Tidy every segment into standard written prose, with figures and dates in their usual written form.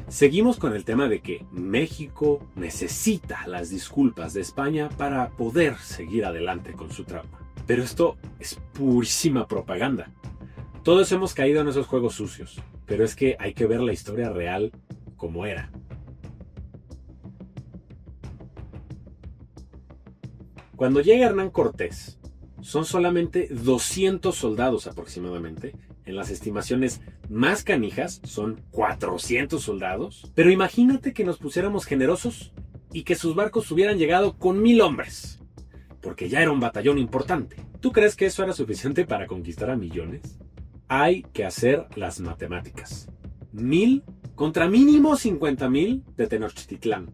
Seguimos con el tema de que México necesita las disculpas de España para poder seguir adelante con su trauma. Pero esto es purísima propaganda. Todos hemos caído en esos juegos sucios, pero es que hay que ver la historia real como era. Cuando llega Hernán Cortés, son solamente 200 soldados aproximadamente. En las estimaciones más canijas son 400 soldados. Pero imagínate que nos pusiéramos generosos y que sus barcos hubieran llegado con 1000 hombres. Porque ya era un batallón importante. ¿Tú crees que eso era suficiente para conquistar a millones? Hay que hacer las matemáticas. 1000 contra mínimo 50,000 de Tenochtitlán.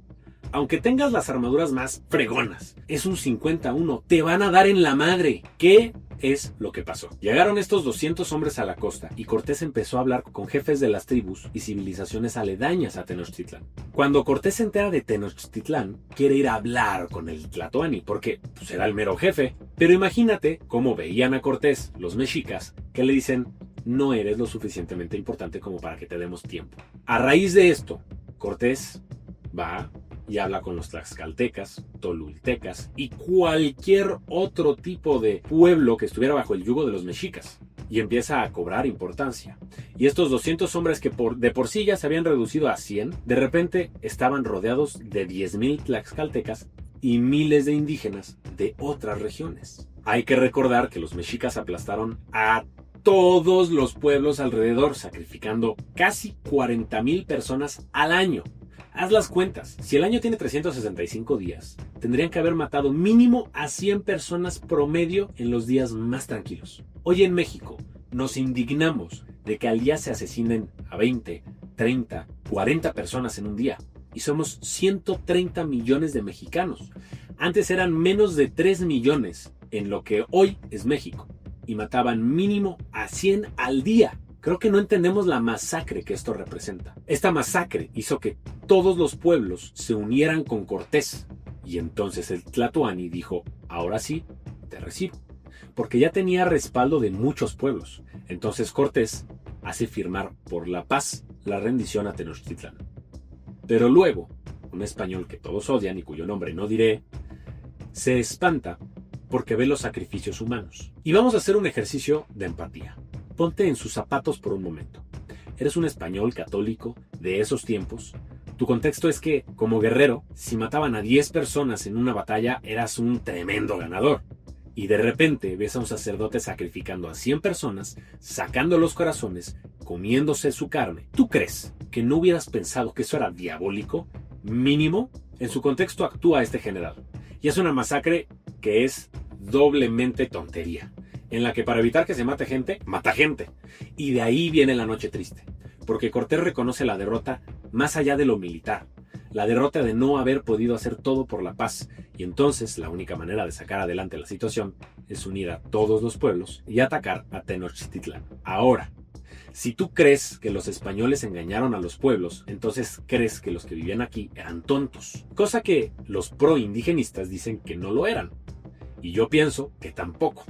Aunque tengas las armaduras más fregonas, es un 50-1. Te van a dar en la madre. ¿Qué es lo que pasó? Llegaron estos 200 hombres a la costa y Cortés empezó a hablar con jefes de las tribus y civilizaciones aledañas a Tenochtitlán. Cuando Cortés se entera de Tenochtitlán, quiere ir a hablar con el Tlatoani porque era el mero jefe. Pero imagínate cómo veían a Cortés los mexicas, que le dicen: no eres lo suficientemente importante como para que te demos tiempo. A raíz de esto, Cortés va y habla con los tlaxcaltecas, tolultecas y cualquier otro tipo de pueblo que estuviera bajo el yugo de los mexicas. Y empieza a cobrar importancia. Y estos 200 hombres que de por sí ya se habían reducido a 100, de repente estaban rodeados de 10,000 tlaxcaltecas y miles de indígenas de otras regiones. Hay que recordar que los mexicas aplastaron a todos los pueblos alrededor, sacrificando casi 40,000 personas al año. Haz las cuentas. Si el año tiene 365 días, tendrían que haber matado mínimo a 100 personas promedio en los días más tranquilos. Hoy en México nos indignamos de que al día se asesinen a 20, 30, 40 personas en un día. Y somos 130 millones de mexicanos. Antes eran menos de 3 millones en lo que hoy es México. Y mataban mínimo a 100 al día. Creo que no entendemos la masacre que esto representa. Esta masacre hizo que todos los pueblos se unieran con Cortés. Y entonces el Tlatoani dijo: ahora sí, te recibo. Porque ya tenía respaldo de muchos pueblos. Entonces Cortés hace firmar por la paz la rendición a Tenochtitlán. Pero luego, un español que todos odian y cuyo nombre no diré, se espanta porque ve los sacrificios humanos. Y vamos a hacer un ejercicio de empatía. Ponte en sus zapatos por un momento. Eres un español católico de esos tiempos. Tu contexto es que, como guerrero, si mataban a 10 personas en una batalla, eras un tremendo ganador. Y de repente ves a un sacerdote sacrificando a 100 personas, sacando los corazones, comiéndose su carne. ¿Tú crees que no hubieras pensado que eso era diabólico? Mínimo, en su contexto actúa este general. Y es una masacre que es doblemente tontería, en la que para evitar que se mate gente, mata gente. Y de ahí viene la noche triste, porque Cortés reconoce la derrota más allá de lo militar, la derrota de no haber podido hacer todo por la paz, y entonces la única manera de sacar adelante la situación es unir a todos los pueblos y atacar a Tenochtitlán. Ahora, si tú crees que los españoles engañaron a los pueblos, entonces crees que los que vivían aquí eran tontos, cosa que los pro-indigenistas dicen que no lo eran, y yo pienso que tampoco.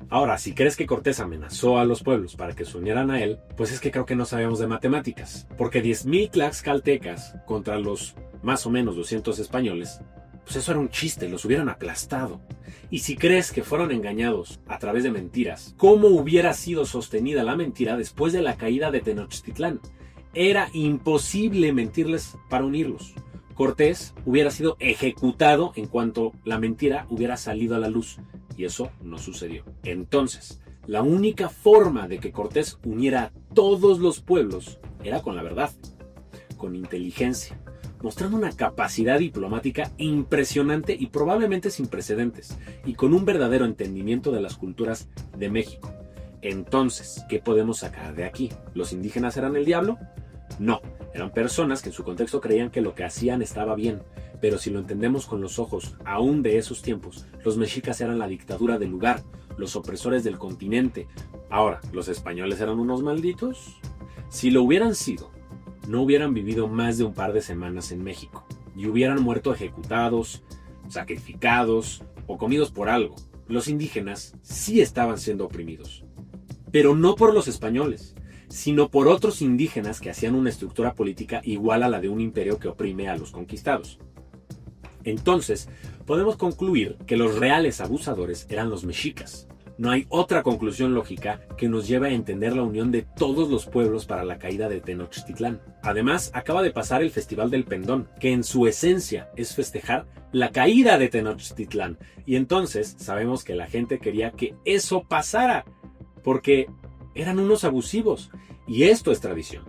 Ahora, si crees que Cortés amenazó a los pueblos para que se unieran a él, pues es que creo que no sabemos de matemáticas. Porque 10,000 tlaxcaltecas contra los más o menos 200 españoles, pues eso era un chiste, los hubieran aplastado. Y si crees que fueron engañados a través de mentiras, ¿cómo hubiera sido sostenida la mentira después de la caída de Tenochtitlán? Era imposible mentirles para unirlos. Cortés hubiera sido ejecutado en cuanto la mentira hubiera salido a la luz. Y eso no sucedió. Entonces, la única forma de que Cortés uniera a todos los pueblos era con la verdad, con inteligencia, mostrando una capacidad diplomática impresionante y probablemente sin precedentes, y con un verdadero entendimiento de las culturas de México. Entonces, ¿qué podemos sacar de aquí? ¿Los indígenas eran el diablo? No, eran personas que en su contexto creían que lo que hacían estaba bien. Pero si lo entendemos con los ojos aún de esos tiempos, los mexicas eran la dictadura del lugar, los opresores del continente. Ahora, ¿los españoles eran unos malditos? Si lo hubieran sido, no hubieran vivido más de un par de semanas en México y hubieran muerto ejecutados, sacrificados o comidos por algo. Los indígenas sí estaban siendo oprimidos, pero no por los españoles, sino por otros indígenas que hacían una estructura política igual a la de un imperio que oprime a los conquistados. Entonces, podemos concluir que los reales abusadores eran los mexicas. No hay otra conclusión lógica que nos lleve a entender la unión de todos los pueblos para la caída de Tenochtitlán. Además, acaba de pasar el Festival del Pendón, que en su esencia es festejar la caída de Tenochtitlán. Y entonces sabemos que la gente quería que eso pasara, porque eran unos abusivos. Y esto es tradición.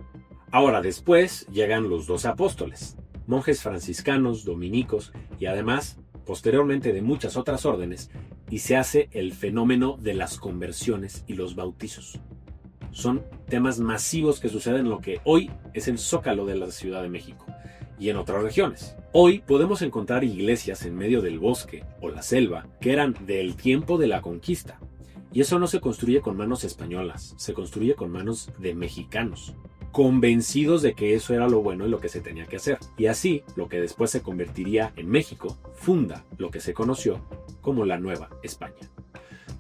Ahora, después llegan los 12 apóstoles, monjes franciscanos, dominicos y además, posteriormente de muchas otras órdenes, y se hace el fenómeno de las conversiones y los bautizos. Son temas masivos que suceden en lo que hoy es el Zócalo de la Ciudad de México y en otras regiones. Hoy podemos encontrar iglesias en medio del bosque o la selva que eran del tiempo de la conquista. Y eso no se construye con manos españolas, se construye con manos de mexicanos, convencidos de que eso era lo bueno y lo que se tenía que hacer. Y así, lo que después se convertiría en México, funda lo que se conoció como la Nueva España.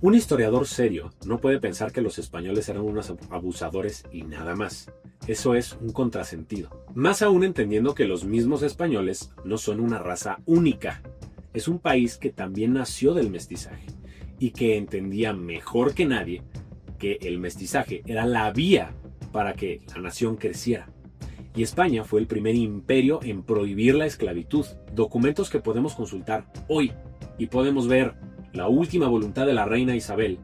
Un historiador serio no puede pensar que los españoles eran unos abusadores y nada más. Eso es un contrasentido. Más aún entendiendo que los mismos españoles no son una raza única. Es un país que también nació del mestizaje y que entendía mejor que nadie que el mestizaje era la vía para que la nación creciera. Y España fue el primer imperio en prohibir la esclavitud. Documentos que podemos consultar hoy y podemos ver la última voluntad de la reina Isabel,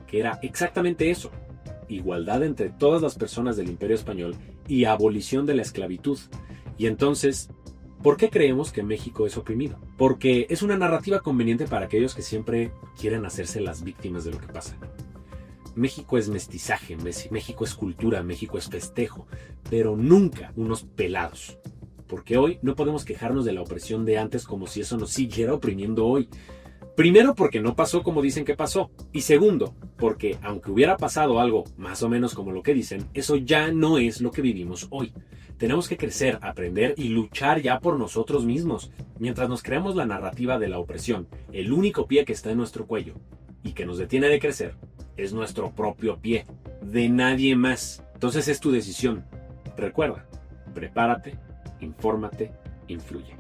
que era exactamente eso: igualdad entre todas las personas del Imperio Español y abolición de la esclavitud. Y entonces, ¿por qué creemos que México es oprimido? Porque es una narrativa conveniente para aquellos que siempre quieren hacerse las víctimas de lo que pasa. México es mestizaje, México es cultura, México es festejo, pero nunca unos pelados. Porque hoy no podemos quejarnos de la opresión de antes como si eso nos siguiera oprimiendo hoy. Primero, porque no pasó como dicen que pasó. Y segundo, porque aunque hubiera pasado algo más o menos como lo que dicen, eso ya no es lo que vivimos hoy. Tenemos que crecer, aprender y luchar ya por nosotros mismos. Mientras nos creamos la narrativa de la opresión, el único pie que está en nuestro cuello y que nos detiene de crecer es nuestro propio pie, de nadie más. Entonces es tu decisión. Recuerda, prepárate, infórmate, influye.